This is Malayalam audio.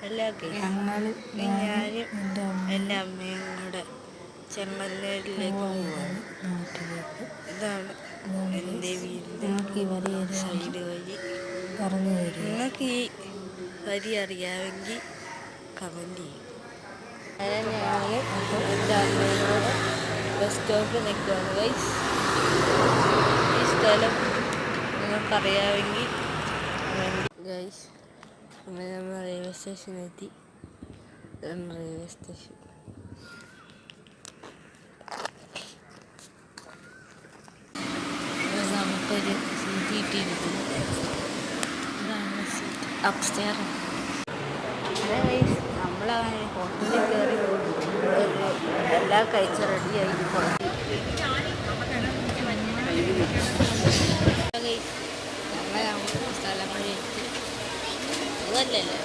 ഞാനും എൻ്റെ അമ്മയും കൂടെ ചെങ്ങന്നൂരിലേക്ക് പോവാണ്. ഇതാണ് എൻ്റെ വീടിൻ്റെ സൈഡ് വഴി. നിങ്ങൾക്ക് ഈ വഴി അറിയാമെങ്കിൽ കമൻറ്റ് ചെയ്യും. ഞാൻ എൻ്റെ അമ്മയും കൂടെ ബസ് സ്റ്റോപ്പിൽ നിൽക്കുകയാണ് ഗൈസ്. ഈ സ്ഥലം നിങ്ങൾക്കറിയാമെങ്കിൽ ഗൈസ്. നമ്മൾ റെയിൽവേ സ്റ്റേഷനെത്തി. റെയിൽവേ സ്റ്റേഷൻ നമുക്കൊരു സീറ്റ് കിട്ടിയിരിക്കുന്നു. ഇതാണ് സീറ്റ് അപ്സ്റ്റെയർ. നമ്മളങ്ങനെ ഹോട്ടലിൽ കയറി എല്ലാം കഴിച്ച് റെഡിയായി ഞങ്ങൾ സ്ഥലം വഴി എത്തി. അതല്ലല്ലോ